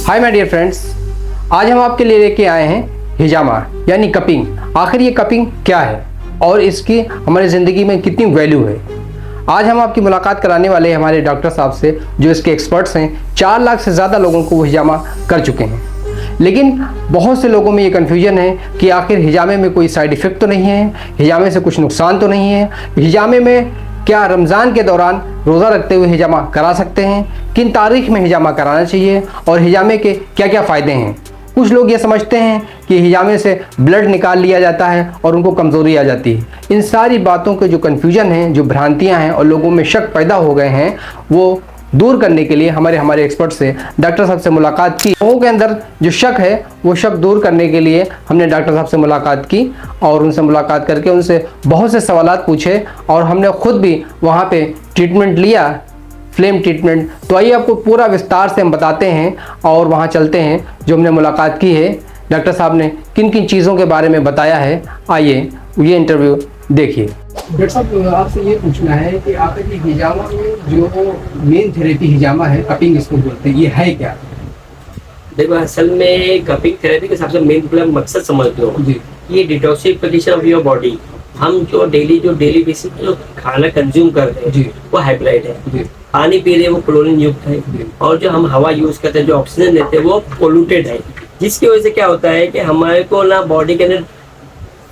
Hi my dear friends, आज हम आपके लिए लेके आए हैं हिजामा यानी कपिंग। आखिर ये कपिंग क्या है और इसकी हमारी ज़िंदगी में कितनी वैल्यू है। आज हम आपकी मुलाकात कराने वाले हैं हमारे डॉक्टर साहब से, जो इसके एक्सपर्ट्स हैं। 4 लाख से ज़्यादा लोगों को वो हिजामा कर चुके हैं। लेकिन बहुत से लोगों में ये कन्फ्यूजन है कि आखिर हिजामे में कोई साइड इफ़ेक्ट तो नहीं है, हिजामे से कुछ नुकसान तो नहीं है, हिजामे में क्या रमज़ान के दौरान रोज़ा रखते हुए हिजामा करा सकते हैं, किन तारीख में हिजामा कराना चाहिए और हिजामे के क्या क्या फ़ायदे हैं। कुछ लोग ये समझते हैं कि हिजामे से ब्लड निकाल लिया जाता है और उनको कमज़ोरी आ जाती है। इन सारी बातों के जो कन्फ्यूजन हैं, जो भ्रांतियाँ हैं और लोगों में शक पैदा हो गए हैं, वो दूर करने के लिए हमारे एक्सपर्ट से, डॉक्टर साहब से मुलाकात की। लोगों के अंदर जो शक है वो शक दूर करने के लिए हमने डॉक्टर साहब से मुलाकात की और उनसे मुलाकात करके उनसे बहुत से सवालात पूछे और हमने ख़ुद भी वहाँ पे ट्रीटमेंट लिया, फ्लेम ट्रीटमेंट। तो आइए आपको पूरा विस्तार से हम बताते हैं और वहाँ चलते हैं जो हमने मुलाकात की है, डॉक्टर साहब ने किन किन चीज़ों के बारे में बताया है। आइए ये इंटरव्यू देखिए। डॉक्टर साहब, आपसे ये पूछना है कि आपके हिजामा में जो मेन थेरेपी हिजामा है, कपिंग इसको बोलते हैं, ये है क्या? देखो, असल में कपिंग थेरेपी का सबसे मेन मकसद समझ लो, ये डिटॉक्सिफिकेशन ऑफ योर बॉडी। हम जो डेली बेसिस पे जो खाना कंज्यूम करते हैं वो हाइब्रिड है, पानी पी रहे हैं वो क्लोरीन युक्त है, और जो हम हवा यूज करते हैं, जो ऑक्सीजन लेते हैं वो पोल्यूटेड है। जिसकी वजह से क्या होता है कि हमारे को ना बॉडी के अंदर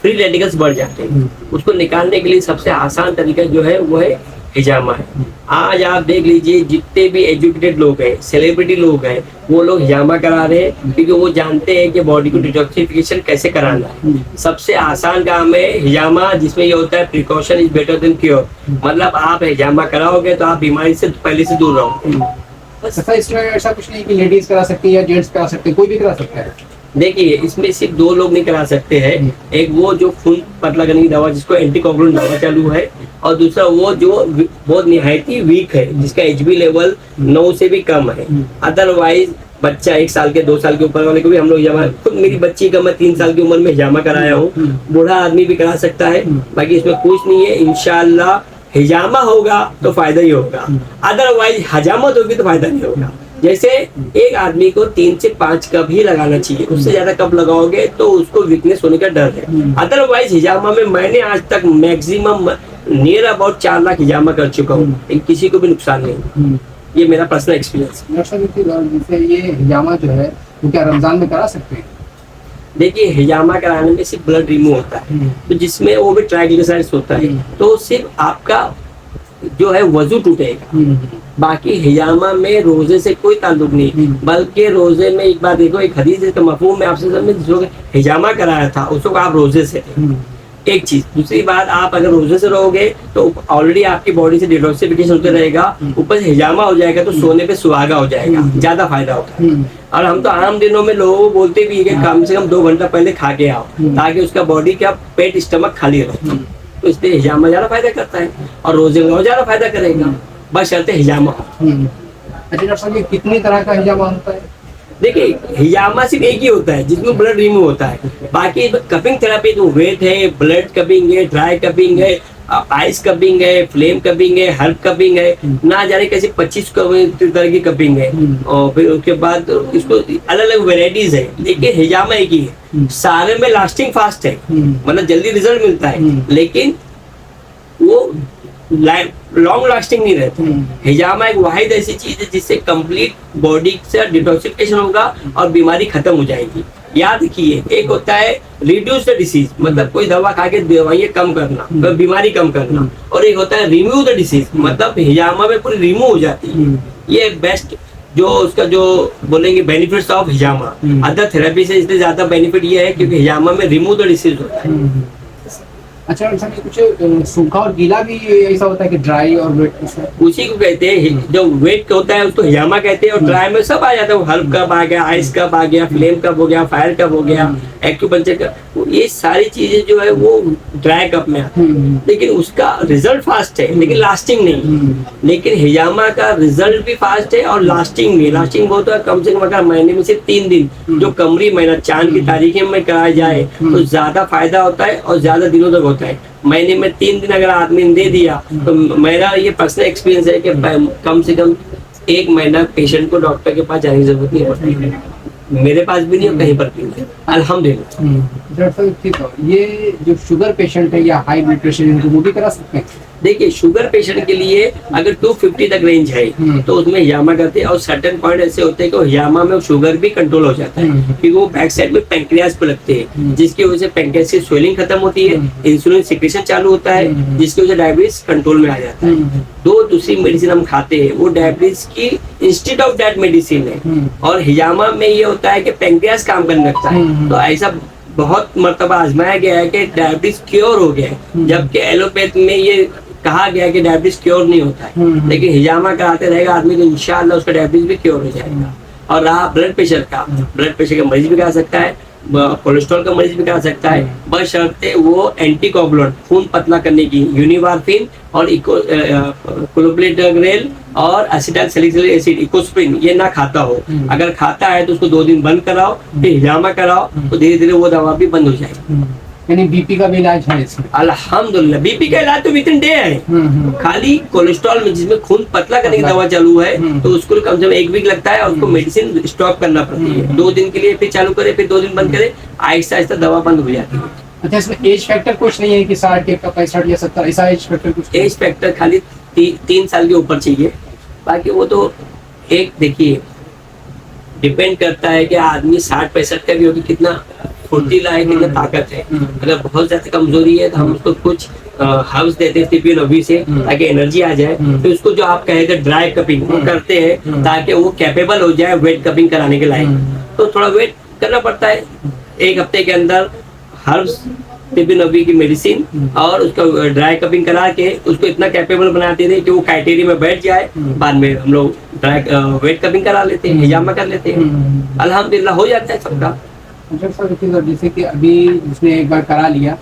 फ्री रेडिकल्स बढ़ जाते हैं। उसको निकालने के लिए सबसे आसान तरीका जो है वो है हिजामा है। आज आप देख लीजिए, जितने भी एजुकेटेड लोग हैं, सेलिब्रिटी लोग हैं, वो लोग हिजामा करा रहे हैं क्योंकि वो जानते हैं कि बॉडी को डिटॉक्सिफिकेशन कैसे कराना है। सबसे आसान काम है हिजामा, जिसमें ये होता है precaution is better than cure. मतलब आप हिजामा कराओगे तो आप बीमारी से पहले से दूर रहोगे। इसमें ऐसा कुछ नहीं कि लेडीज करा सकती है या जेंट्स करा सकते हैं, कोई भी करा सकता है। देखिए, इसमें सिर्फ 2 लोग नहीं करा सकते हैं। एक वो जो खून पतला करने की दवा, जिसको एंटीकोगुलेंट दवा चालू है, और दूसरा वो जो बहुत निहायत ही वीक है, जिसका एचबी लेवल 9 से भी कम है। अदरवाइज बच्चा 1 साल के 2 साल के ऊपर वाले को भी हम लोग हिजामा, खुद मेरी बच्ची का मैं 3 साल की उम्र में हिजामा कराया हूँ। बूढ़ा आदमी भी करा सकता है, बाकी इसमें कुछ नहीं है। इंशाल्लाह हिजामा होगा तो फायदा ही होगा, अदरवाइज हजामत होगी तो फायदा नहीं होगा। जैसे एक आदमी को 3 से 5 कप ही लगाना चाहिए, उससे ज्यादा कप लगाओगे तो उसको वीकनेस होने का डर है। अदरवाइज हिजामा में मैंने आज तक मैक्सिमम नियर अबाउट 4 लाख हिजामा कर चुका हूँ, लेकिन किसी को भी नुकसान नहीं। ये मेरा पर्सनल एक्सपीरियंस है। ये हिजामा जो है वो क्या रमजान में करा सकते हैं? देखिए, हिजामा कराने में सिर्फ ब्लड रिमूव होता है, तो जिसमें वो भी ट्राइग्लिसराइड्स होता है, तो सिर्फ आपका जो है वजू टूटेगा। बाकी हिजामा में रोजे से कोई ताल्लुक नहीं, बल्कि रोजे में एक बात देखो, एक हदीस का मफहूम में आपसे जो हिजामा कराया था उसको आप रोजे से एक चीज। दूसरी बात, आप अगर रोजे से रहोगे तो ऑलरेडी आपकी बॉडी से डिटॉक्सिफिकेशन होते रहेगा, ऊपर से हिजामा हो जाएगा तो सोने पे सुहागा हो जाएगा, ज्यादा फायदा होता है। और हम तो आम दिनों में लोगों को बोलते भी है कि कम से कम 2 घंटा पहले खा के आओ, ताकि उसका बॉडी का पेट स्टमक खाली रहे। तो इसलिए हिजामा ज्यादा फायदा करता है और रोजे में ज्यादा फायदा करेगा, बस चलते हिजामा। अच्छा डॉक्टर साहब, ये कितनी तरह का हिजामा होता है? देखिए, हिजामा सिर्फ एक ही होता है जिसमें ब्लड रिमूव होता है। बाकी कपिंग थेरेपी तो वेट है, ब्लड कपिंग है, ड्राई कपिंग है, आइस कपिंग है, फ्लेम कपिंग है, हर्ब कपिंग है, ना जाने कैसे 25 तरह की कपिंग है। और फिर उसके बाद इसको अलग अलग वेराइटीज है, लेकिन हिजामा एक ही है। सारे में लास्टिंग फास्ट है, मतलब जल्दी रिजल्ट मिलता है, लेकिन वो लॉन्ग लास्टिंग नहीं रहता। हिजामा एक वाहिद ऐसी चीज है जिससे कंप्लीट बॉडी से डिटॉक्सिफिकेशन होगा और बीमारी खत्म हो जाएगी। याद रखिए, एक होता है रिड्यूस द डिसीज, मतलब कोई दवा खा के दवाइयाँ कम करना, बीमारी कम करना, और एक होता है रिमूव द डिसीज, मतलब हिजामा में पूरी रिमूव हो जाती है। ये बेस्ट जो उसका जो बोलेंगे benefits of hijama. Other therapy से इसलिए ज्यादा बेनिफिट ये है क्योंकि हिजामा में रिमूव द डिसीज होता है। अच्छा डॉक्टर साहब, कुछ सूखा और गीला भी ऐसा होता है कि ड्राई और वेट? उसी को कहते हैं, जो वेट होता है उसको हिजामा कहते हैं, और ड्राई में सब आ जाता है। हर्ब कप आ गया, आइस कप आ गया, फ्लेम कप हो गया, फायर कप हो गया, एक्यूपंक्चर कप, ये सारी चीजें जो है वो ड्राई कप में आती है। लेकिन उसका रिजल्ट फास्ट है, लेकिन लास्टिंग नहीं। लेकिन हिजामा का रिजल्ट भी फास्ट है और लास्टिंग भी। लास्टिंग बहुत है, कम से कम अगर महीने में से 3 दिन, जो कमरी महीना चांद की तारीखें में कराया जाए तो ज्यादा फायदा होता है और ज्यादा दिनों तक होता है। महीने में 3 दिन अगर आदमी ने दे दिया तो मेरा ये पर्सनल एक्सपीरियंस है कि कम से कम 1 महीना पेशेंट को डॉक्टर के पास जाने की जरूरत नहीं पड़ती। मेरे पास भी नहीं और कहीं पर भी नहीं, अल्हम्दुलिल्लाह। डॉक्टर साहब ठीक है, ये जो शुगर पेशेंट है या हाई ब्लड प्रेशर इनको वो भी करा सकते हैं? देखिए शुगर पेशेंट के लिए अगर 250 तक रेंज है तो उसमें हिजामा करते हैं, और सर्टेन पॉइंट ऐसे होते हैं कि हिजामा में शुगर भी कंट्रोल हो जाता है, क्योंकि वो बैक साइड में पैंक्रियास पे लगते हैं, जिसकी वजह से पैंक्रियास की स्वेलिंग खत्म होती है, इंसुलिन सिक्रेशन चालू होता है, जिसकी वजह से डायबिटीज कंट्रोल में आ जाता है। दूसरी मेडिसिन हम खाते हैं वो डायबिटीज की इंस्टेड ऑफ दैट मेडिसिन है, और हिजामा में ये होता है कि पैंक्रियास काम करने लगता है। तो ऐसा बहुत मर्तबा आजमाया गया है कि डायबिटीज क्योर हो गया है, जबकि एलोपैथ में ये कहा गया है कि डायबिटीज क्योर नहीं होता है, लेकिन हिजामा कराते रहेगा आदमी तो इंशाअल्लाह उसका डायबिटीज भी क्योर हो जाएगा। और रहा ब्लड प्रेशर का, ब्लड प्रेशर का मरीज भी करा सकता है, कोलेस्ट्रॉल का मरीज भी करा सकता है, बशर्ते वो एंटीकोगुलेंट खून पतला करने की यूनिवार्फिन और क्लोप्रिडोग्रेल और एसिटाइल सैलिसिलिक एसिड इकोस्प्रिन ये ना खाता हो। अगर खाता है तो उसको 2 दिन बंद कराओ, फिर हिजामा कराओ, तो धीरे धीरे वो दवा भी बंद हो जाएगी। यानी बीपी का भी इलाज है इसमें? अल्हम्दुलिल्लाह बीपी का इलाज तो विद इन डे है। खाली कोलेस्ट्रॉल में जिसमें खून पतला करने की दवा चालू है तो उसको कम से कम 1 वीक लगता है, और उसको मेडिसिन स्टॉप करना पड़ती है। 2 दिन के लिए फिर चालू करे, फिर 2 दिन बंद करे, आहिस्ता आहिस्ता दवा बंद हो जाती है। अच्छा, इसमें एज फैक्टर कुछ नहीं है कि 60 या 65 या 70 ऐसा एज फैक्टर कुछ? एज फैक्टर खाली 3 साल के ऊपर चाहिए, बाकी वो तो एक देखिए डिपेंड करता है कि आदमी 60-65 का भी होगी कितना फुर्तीला है, कितना ताकत है। अगर बहुत ज्यादा कमजोरी है तो हम उसको कुछ हर्ब्स देते हैं टिपिन अभी से, ताकि एनर्जी आ जाए। तो उसको जो आप कहे थे ड्राई कपिंग वो करते हैं ताकि वो कैपेबल हो जाए वेट कपिंग कराने के लायक। तो थोड़ा वेट करना पड़ता है, 1 हफ्ते के अंदर हर्ब्स टिपिन अभी की मेडिसिन और उसका ड्राई कपिंग करा के उसको इतना कैपेबल बनाते थे कि वो क्राइटेरिया में बैठ जाए। बाद में हम लोग ड्राई वेट कपिंग करा लेते हैं, हिजामा कर लेते हैं, अल्हम्दुलिल्लाह हो जाता है सबका। जैसे कि अभी उसने एक बार करा लिया,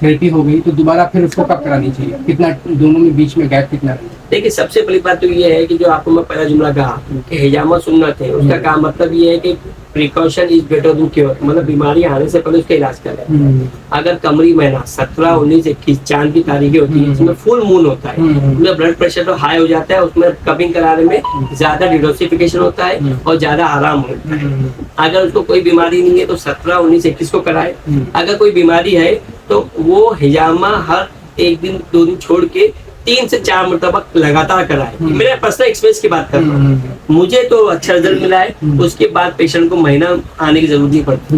थेरेपी हो गई, तो दोबारा फिर उसको कब करानी चाहिए? कितना दोनों में बीच में गैप कितना रहेगा? देखिए सबसे बड़ी बात तो ये है कि जो आपको मैं पहला जुमला कहा कि हिजामा सुन्नत है, उसका काम मतलब ये है कि precaution is better than cure, मतलब बीमारी आने से पहले उसका इलाज करें। अगर कमरी महीना 17, 19, 21 चांद की तारीखें होती है, इसमें फुल मून होता है, उसमें ब्लड प्रेशर तो हाई हो जाता है, उसमें कपिंग कराने में ज्यादा डिटॉक्सिफिकेशन होता है और ज्यादा आराम होता है। अगर उसको कोई बीमारी नहीं है तो 17, 19, 21 को कराए। अगर कोई बीमारी है तो वो हिजामा हर 1 दिन 2 दिन छोड़ के 3 से 4 मरतबा लगातार कराए। मेरा पर्सनल एक्सपीरियंस की बात कर रहा हूँ, मुझे तो अच्छा रिजल्ट मिला है। उसके बाद पेशेंट को महीना आने की जरूरत नहीं पड़ती,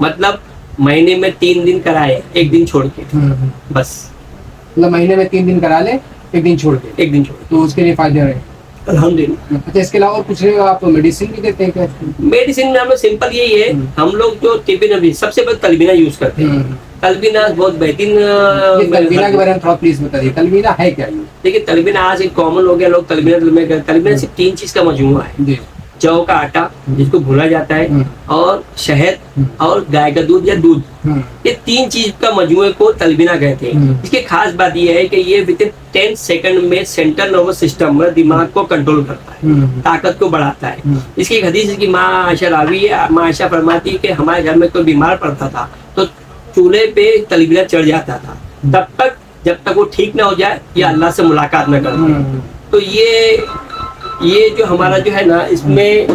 मतलब महीने में 3 दिन कराए, 1 दिन छोड़ के, बस। मतलब महीने में 3 दिन करा ले, 1 दिन छोड़ के, 1 दिन छोड़ तो उसके लिए फायदे रहे। अल्हम्दुलिल्लाह। अच्छा, इसके अलावा और कुछ आप मेडिसिन भी देते हैं क्या? मेडिसिन में हम लोग सिंपल यही है, हम लोग जो टिपिन अभी सबसे पहले तलबीना यूज करते हैं। तलबीना बहुत बेहतरीन। तलबीना के बारे में थोड़ा प्लीज बताइए, तलबीना है क्या? देखिए तलबीना आज एक कॉमन हो गया, लोग तलबीना सिर्फ 3 चीज का मजमूआ है। जौ का आटा जिसको भूना जाता है, और शहद और गाय का दूध या दूध, ये 3 चीज का मजमूए को तलबीना कहते हैं। इसकी खास बात यह है कि ये विद इन 10 सेकंड में सेंट्रल नर्वस सिस्टम में दिमाग को कंट्रोल करता है, ताकत को बढ़ाता है। इसकी एक हदीस की माँ आयशा रावी है, माँ आयशा फरमाती है कि हमारे घर में कोई बीमार पड़ता था तो चूल्हे पे तलबीना चढ़ जाता था, तब तक जब तक वो ठीक ना हो जाए या अल्लाह से मुलाकात न कर। तो ये जो हमारा जो है ना, इसमें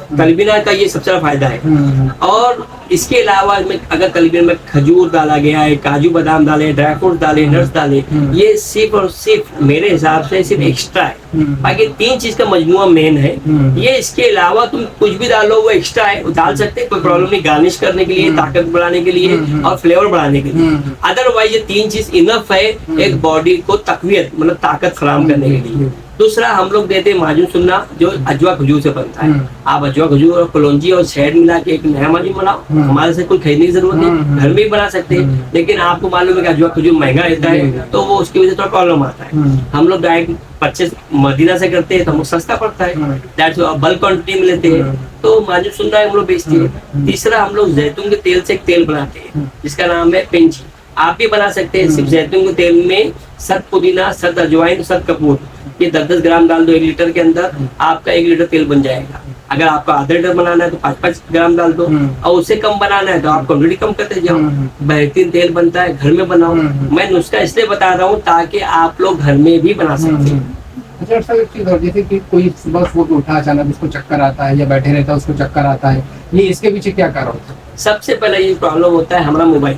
तलबीना का ये सबसे बड़ा फायदा है। और इसके अलावा इसमें अगर तलबीना में खजूर डाला गया है, काजू बादाम डाले, ड्राई फ्रूट डाले, नट्स डाले, ये सिर्फ और सिर्फ मेरे हिसाब से सिर्फ एक्स्ट्रा है। बाकी 3 चीज का मजमुआ मेन है। ये इसके अलावा तुम कुछ भी डालो वो एक्स्ट्रा है, वो डाल सकते हैं, कोई प्रॉब्लम नहीं, गार्निश करने के लिए, ताकत बढ़ाने के लिए और फ्लेवर बढ़ाने के लिए। अदरवाइज ये 3 चीज इनफ है एक बॉडी को तकवीयत मतलब ताकत फराहम करने के लिए। दूसरा हम लोग देते हैं माजून सुन्ना, जो अजवा खजूर से बनता है। आप अजवा खजूर और कलौंजी और शहद मिला के एक नया माजून बनाओ, हमारे से कोई खरीदने की जरूरत नहीं, घर में भी बना सकते हैं। लेकिन आपको मालूम है कि अजवा खजूर महंगा रहता है, तो वो उसकी वजह से थोड़ा प्रॉब्लम आता है। हम लोग डायरेक्ट परचेस मदीना से करते हैं तो हमको सस्ता पड़ता है, दैट्स बल्क क्वांटिटी में लेते हैं, तो माजून सुन्ना हम लोग बेचते हैं। तीसरा हम लोग जैतून के तेल से एक तेल बनाते हैं जिसका नाम है पिंच। आप भी बना सकते हैं, सिर्फ जैतून के तेल में सद पुदीना, सद अजवाइन, सद कपूर, ये 10-10 ग्राम डाल दो 1 लीटर के अंदर, आपका 1 लीटर तेल बन जाएगा। अगर आपको आधा लीटर बनाना है तो 5-5 ग्राम डाल दो, और उससे कम बनाना है तो आप क्वांटिटी कम करते जाओ। बेहतरीन तेल बनता है, घर में बनाओ। मैं नुस्खा इसलिए बता रहा हूँ ताकि आप लोग घर में भी बना सकते हैं। अच्छा डॉक्टर साहब, एक चीज़ और, जैसे कि कोई सुबह सो के उठा अचानक उसको चक्कर आता है या बैठे रहता है उसको चक्कर आता है, ये इसके पीछे क्या कारण होता है? सबसे पहले ये प्रॉब्लम होता है हमारा मोबाइल,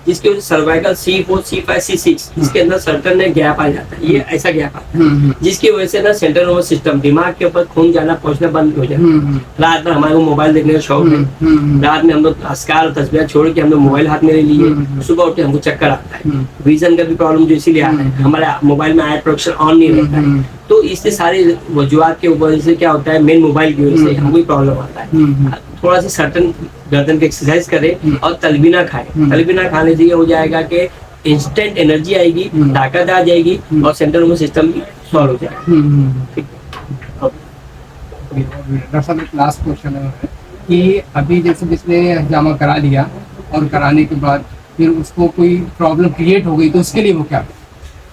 जिसकी वजह से सर्वाइकल C4, C5, C6 इसके अंदर सर्टन में गैप आ जाता है, ये ऐसा गैप आता है जिसकी वजह से ना सेंट्रल नर्वस सिस्टम, दिमाग के ऊपर खून जाना पहुंचना बंद हो जाता है। रात में हमारे को मोबाइल देखने का शौक है, रात में हम लोग अस्कार और तस्वीर छोड़ के हम लोग मोबाइल हाथ में ले लिए, सुबह उठ के हमको चक्कर आता है। विजन का भी प्रॉब्लम जो इसीलिए आता है, हमारे मोबाइल में आई प्रोडक्शन ऑन नहीं रहता है, तो इससे सारे वजूहत के ऊपर से क्या होता है, मेन मोबाइल की वजह से हमको भी प्रॉब्लम आता है। थोड़ा सा सर्टन गर्दन की एक्सरसाइज करें और तलबीना खाएं, तलबीना खाने से ये हो जाएगा कि इंस्टेंट एनर्जी आएगी, ताकत आ जाएगी और सेंट्रल नर्वस सिस्टम भी सॉल्व हो जाएगा। ठीक। डॉक्टर साहब, एक लास्ट क्वेश्चन है कि अभी जैसे जिसने हजामा करा लिया और कराने के बाद फिर उसको कोई प्रॉब्लम क्रिएट हो गई तो उसके लिए वो क्या?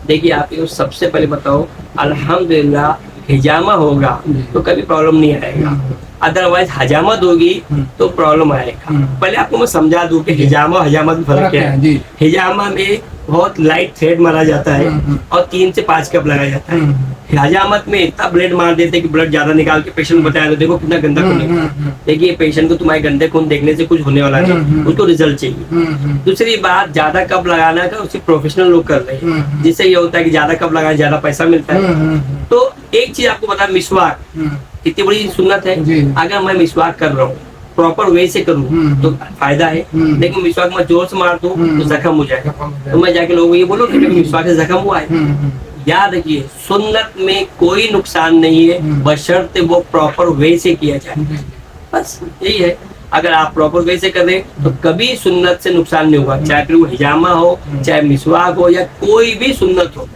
देखिए, आप ये सबसे पहले बताओ, अल्हम्दुलिल्लाह हिजामा होगा तो कभी प्रॉब्लम नहीं आएगा, अदरवाइज हजामत होगी तो प्रॉब्लम आएगा। पहले आपको मैं समझा दूं कि हिजामा हजामत में फर्क क्या है। हिजामा में बहुत लाइट थ्रेड मारा जाता है और 3 से 5 कप लगाया जाता है। हजामत में इतना ब्लड मार देते हैं कि ब्लड ज्यादा निकाल के पेशेंट को बताया, तो देखो कितना गंदा खून है। देखिए, पेशेंट को तुम्हारे गंदे खून देखने से कुछ होने वाला नहीं, उसको रिजल्ट चाहिए। दूसरी बात, ज्यादा कप लगाना का उसी प्रोफेशनल लोग कर रहे हैं, जिससे ये होता है कि ज्यादा कप लगाए ज्यादा पैसा मिलता है। तो एक चीज आपको बता, मिसवाक कितनी बड़ी सुन्नत है। अगर मैं मिसवाक कर रहा हूँ, प्रॉपर वे से करूँ तो फायदा है, लेकिन मिसवाक में जोर से मार दूं तो जख्म हो जाएगा, तो मैं जाके लोगों को ये बोलूँ कि मिसवाक से जख्म हुआ है। याद रखिए, सुन्नत में कोई नुकसान नहीं है, बशर्ते वो प्रॉपर वे से किया जाए, बस यही है। अगर आप प्रॉपर वे से करें तो कभी सुन्नत से नुकसान नहीं होगा, चाहे फिर वो हिजामा हो, चाहे मिसवाक हो, या कोई भी सुन्नत हो,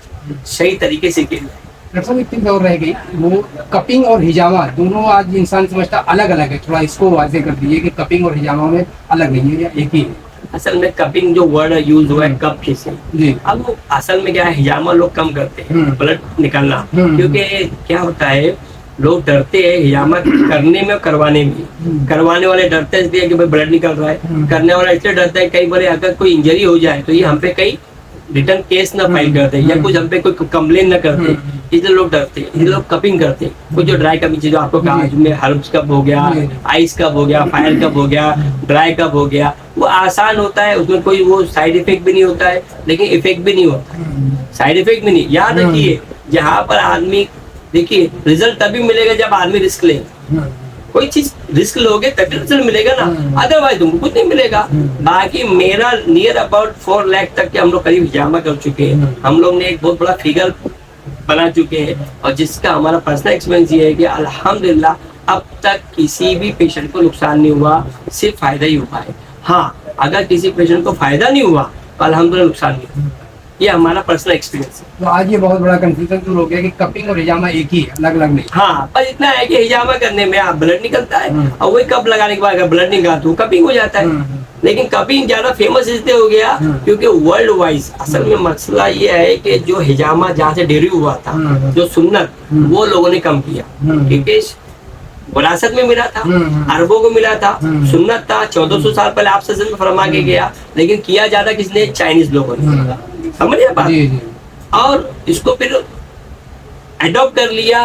सही तरीके से किया जाए। डॉक्टर साहब, एक चीज और रह गई, वो कपिंग और हिजामा दोनों आज इंसान समझता अलग अलग है, थोड़ा इसको वाजे कर दीजिए कि कपिंग और हिजामा में अलग नहीं है या एक ही है? असल में कपिंग जो वर्ड यूज हुआ है कप के से, जी। अब वो असल में क्या है, हिजामा लोग कम करते हैं ब्लड निकलना, क्योंकि क्या होता है, लोग डरते हैं हिजामा करने में और करवाने में। करवाने वाले डरते हैं इसलिए कि भाई ब्लड निकल रहा है, करने वाला इसलिए डरता है कई बार अगर कोई इंजरी हो जाए तो ये हम पे कई रिटर्न केस ना फाइल करते या कुछ हम पे कोई कंप्लेन ना करते, इसलिए लोग डरते हैं, इसलिए लोग कपिंग करते हैं। कुछ जो ड्राई कपिंग चीज आपको कहा, जिसमें हर्ब्स कप हो गया, आइस कप हो गया, फायर कप हो गया, ड्राई कप हो गया, वो आसान होता है, उसमें कोई वो साइड इफेक्ट भी नहीं होता है, लेकिन इफेक्ट भी नहीं होता, साइड इफेक्ट भी नहीं। याद रखिए, जहाँ पर आदमी, देखिए रिजल्ट तभी मिलेगा जब आदमी रिस्क लेगा। कोई चीज रिस्क लोगे तभी रिजल्ट मिलेगा ना, अदरवाइज तुमको कुछ नहीं मिलेगा। बाकी मेरा नियर अबाउट 4 लाख तक के हम लोग करीब हिजामा कर चुके हैं, हम लोग ने एक बहुत बड़ा फिगर बना चुके हैं, और जिसका हमारा पर्सनल एक्सपीरियंस ये है कि अल्हम्दुलिल्लाह अब तक किसी भी पेशेंट को नुकसान नहीं हुआ, सिर्फ फायदा ही हुआ है। हाँ, अगर किसी पेशेंट को फायदा नहीं हुआ तो अल्हम्दुलिल्लाह नुकसान नहीं हुआ, ये हमारा पर्सनल एक्सपीरियंस है। तो आज ये बहुत बड़ा कंफ्यूजन दूर हो गया कि कपिंग और हिजामा एक ही है, अलग अलग नहीं। हाँ, पर इतना है कि हिजामा करने में आप ब्लड निकलता है, और वही कप लगाने के बाद अगर ब्लड निकला तो कपिंग हो जाता है। लेकिन कपिंग ज्यादा फेमस इसलिए हो गया क्योंकि वर्ल्ड वाइज असल में मसला ये है कि जो हिजामा जहाँ से डेरिव हुआ था, जो सुन्नत, वो लोगों ने कम किया, क्योंकि विरासत में मिला था, अरबों को मिला था, सुन्नत था, 1400 साल पहले आप सजन में फरमा के गया, लेकिन किया ज्यादा किसने, चाइनीज लोगों ने। समझिए बात। और इसको फिर एडॉप्ट कर लिया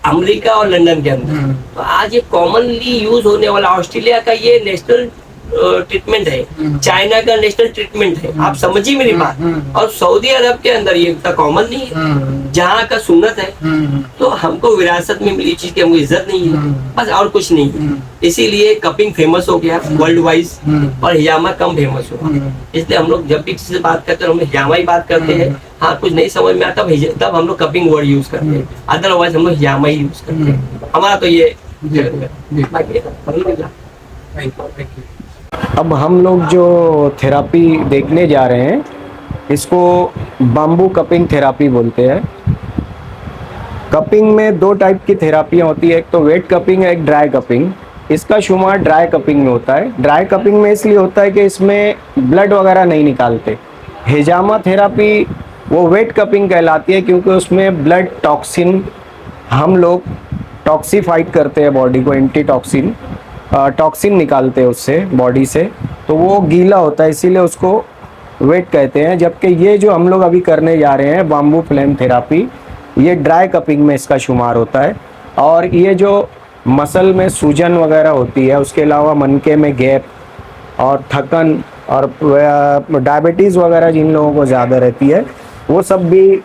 अमेरिका और लंदन के अंदर, तो आज ये कॉमनली यूज होने वाला, ऑस्ट्रेलिया का ये नेशनल ट्रीटमेंट है, चाइना का नेशनल ट्रीटमेंट है, आप समझिए मेरी बात। और सऊदी अरब के अंदर ये इतना कॉमन नहीं है, जहाँ का सुन्नत है, तो हमको विरासत में मिली चीज की हमको इज्जत नहीं है, बस और कुछ नहीं है। इसीलिए कपिंग फेमस हो गया वर्ल्ड वाइज और हिजामा कम फेमस हुआ, इसलिए हम लोग जब भी किसी से बात करते हैं हम हिजामा ही बात करते हैं। हाँ, कुछ नहीं समझ में आता तब हम लोग कपिंग वर्ड यूज करते हैं, अदरवाइज हम लोग हिजामा ही यूज करते हैं। हमारा तो ये अब हम लोग जो थेरापी देखने जा रहे हैं, इसको बाम्बू कपिंग थेरापी बोलते हैं। कपिंग में 2 टाइप की थेरापियाँ होती है, एक तो वेट कपिंग है, एक ड्राई कपिंग। इसका शुमार ड्राई कपिंग में होता है। ड्राई कपिंग में इसलिए होता है कि इसमें ब्लड वगैरह नहीं निकालते। हिजामा थेरापी वो वेट कपिंग कहलाती है, क्योंकि उसमें ब्लड टॉक्सिन, हम लोग टॉक्सीफाइड करते हैं बॉडी को, एंटी टॉक्सिन टॉक्सिन निकालते हैं उससे बॉडी से, तो वो गीला होता है, इसीलिए उसको वेट कहते हैं। जबकि ये जो हम लोग अभी करने जा रहे हैं बाम्बू फ्लेम थेरापी, ये ड्राई कपिंग में इसका शुमार होता है। और ये जो मसल में सूजन वगैरह होती है, उसके अलावा मनके में गैप और थकन और डायबिटीज़ वगैरह जिन लोगों को ज़्यादा रहती है, वो सब भी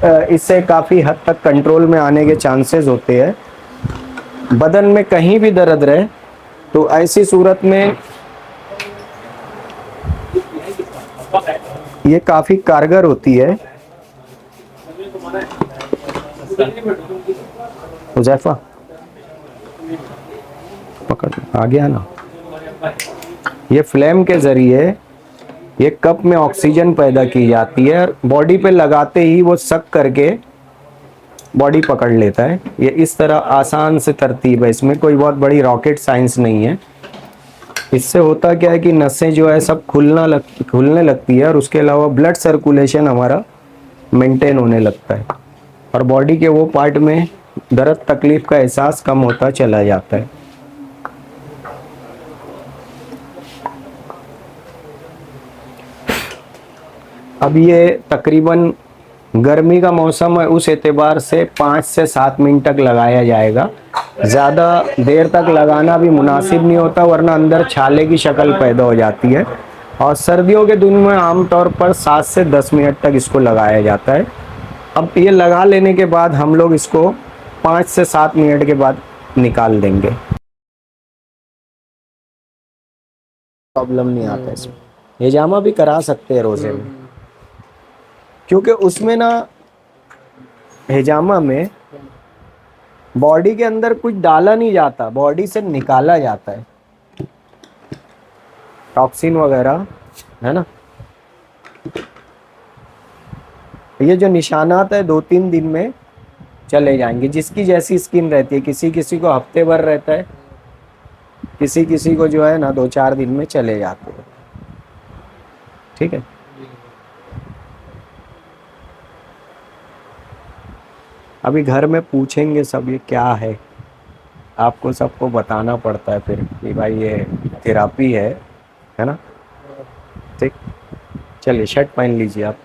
इससे काफ़ी हद तक कंट्रोल में आने के चांसेस होते हैं। बदन में कहीं भी दर्द रहे तो ऐसी सूरत में ये काफ़ी कारगर होती है। हुज़ैफा पकड़, आ गया ना। ये फ्लेम के ज़रिए ये कप में ऑक्सीजन पैदा की जाती है, बॉडी पे लगाते ही वो सक करके बॉडी पकड़ लेता है। ये इस तरह आसान से तरतीब है, इसमें कोई बहुत बड़ी रॉकेट साइंस नहीं है। इससे होता क्या है कि नसें जो है सब खुलने लगती है, और उसके अलावा ब्लड सर्कुलेशन हमारा मेंटेन होने लगता है, और बॉडी के वो पार्ट में दर्द तकलीफ का एहसास कम होता चला जाता है। अब ये तकरीबन गर्मी का मौसम है, उस एतबार से 5 से 7 मिनट तक लगाया जाएगा। ज़्यादा देर तक लगाना भी मुनासिब नहीं होता, वरना अंदर छाले की शक्ल पैदा हो जाती है। और सर्दियों के दिन में आमतौर पर 7 से 10 मिनट तक इसको लगाया जाता है। अब ये लगा लेने के बाद हम लोग इसको 5 से 7 मिनट के बाद निकाल देंगे। प्रॉब्लम नहीं आता इसमें। हिजामा भी करा सकते हैं रोज़े में, क्योंकि उसमें ना हिजामा में बॉडी के अंदर कुछ डाला नहीं जाता, बॉडी से निकाला जाता है टॉक्सिन वगैरह, है ना। ये जो निशानात है 2-3 दिन में चले जाएंगे, जिसकी जैसी स्किन रहती है। किसी किसी को हफ्ते भर रहता है, किसी किसी को जो है ना 2-4 दिन में चले जाते हैं। ठीक है। अभी घर में पूछेंगे सब ये क्या है, आपको सबको बताना पड़ता है फिर कि भाई ये थेरापी है ना। ठीक, चलिए शर्ट पहन लीजिए आप।